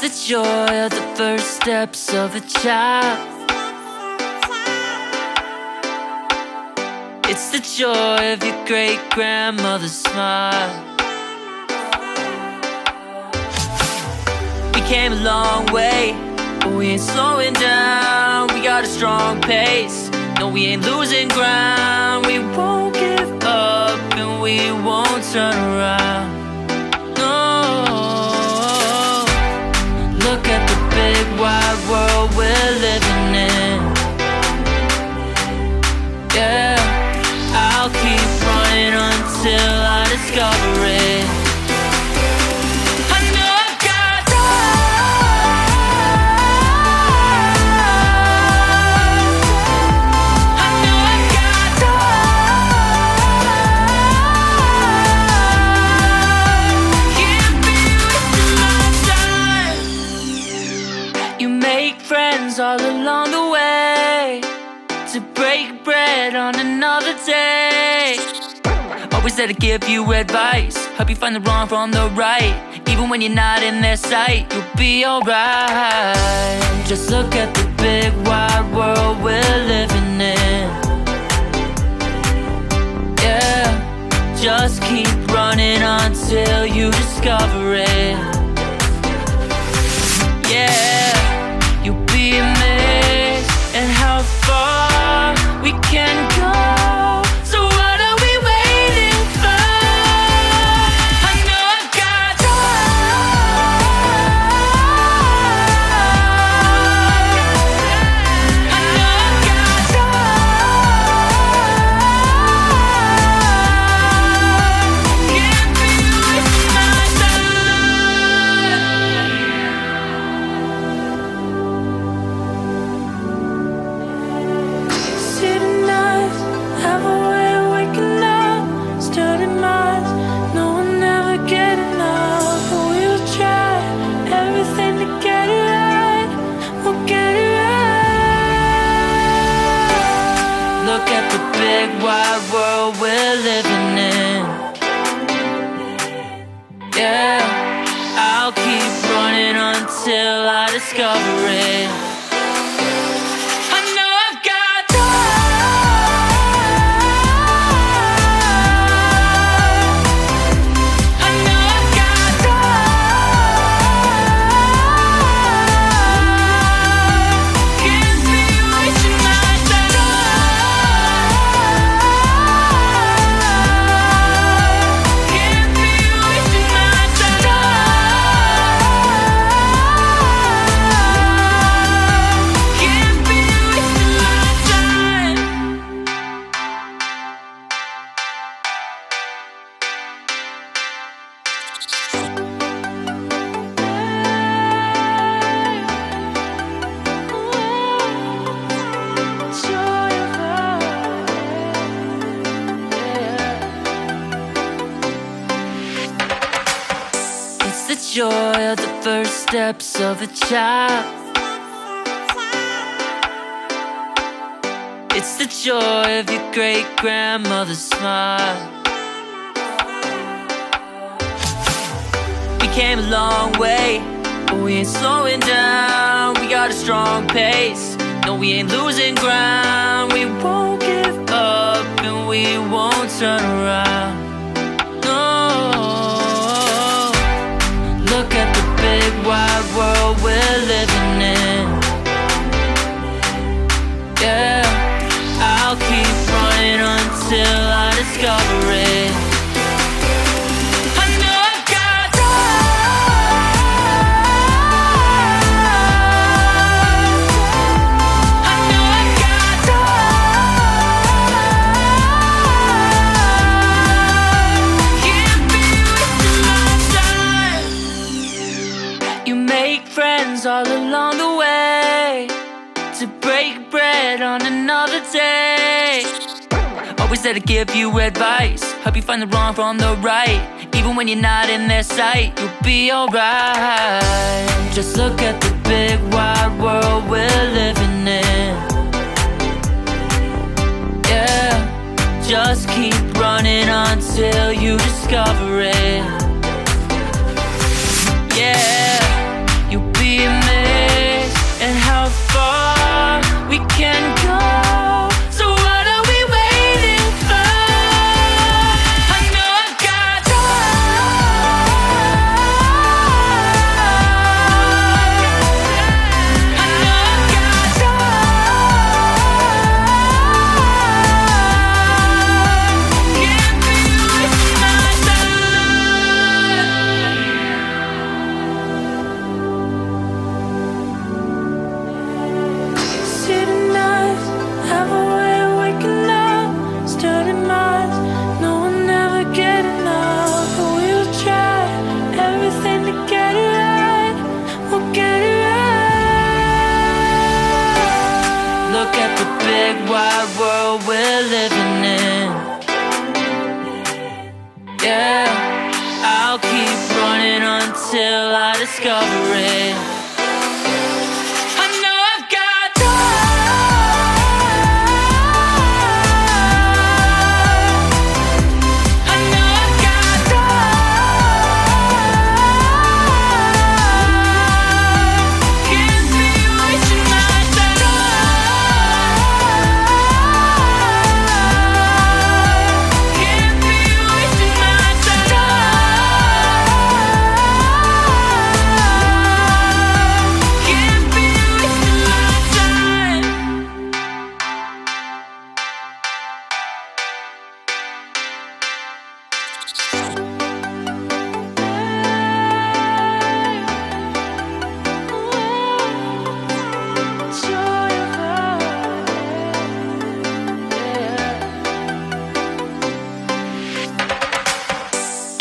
the joy of the first steps of a child. It's the joy of your great-grandmother's smile. We came a long way, but we ain't slowing down. We got a strong pace, no, we ain't losing ground. We won't give up and we won't turn around. Look at the big wide world we're living in. Yeah, I'll keep running until I discover it. I know I've got I know I've got can't be wasting my time. You make friends all along the way, to break bread on another day. Always there to give you advice, help you find the wrong from the right. Even when you're not in their sight, you'll be alright. Just look at the big wide world we're living in. Yeah, just keep running until you discover it. Yeah, you'll be amazed at how far we can go. So what are we waiting for? I know I've got I know I've got can't be wasting my City nights have a way of waking up, sturdy minds, no one ever get enough. But we'll try everything to get it right. We'll get it right. Look at the big wide world we're living in. Yeah, I'll keep running until I discover it. I know I've got I know I've got can't be wasting my time. Can't be wasting my time. Can't be wasting my time. It's the joy of the first steps of a child. It's the joy of your great-grandmother's smile. We came a long way, but we ain't slowing down. We got a strong pace, no, we ain't losing ground. We won't give up and we won't turn around. No, look at the big wide world we're living in. Yeah, I'll keep running until I discover it. I know I've got I know I've got can't be wasting my time. You make friends all along the way, to break bread on another day. Always there to give you advice, help you find the wrong from the right. Even when you're not in their sight, you'll be alright. Just look at the big wide world we're living in. Yeah, just keep running until you discover it. Yeah, you'll be we're living in. Yeah, I'll keep running until I discover it. I know I've got I know I've got can't be wasting my can't be wasting my can't be wasting my time. Joy of life, yeah.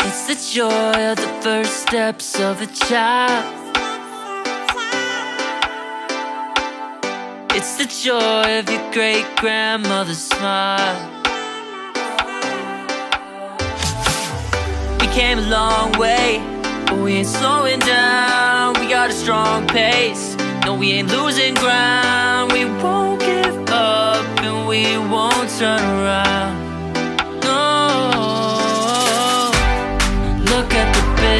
It's the joy of the first steps of a child. It's the joy of your great grandmother's smile. We came a long way, but we ain't slowing down. We got a strong pace, no, we ain't losing ground. We won't give up and we won't turn around.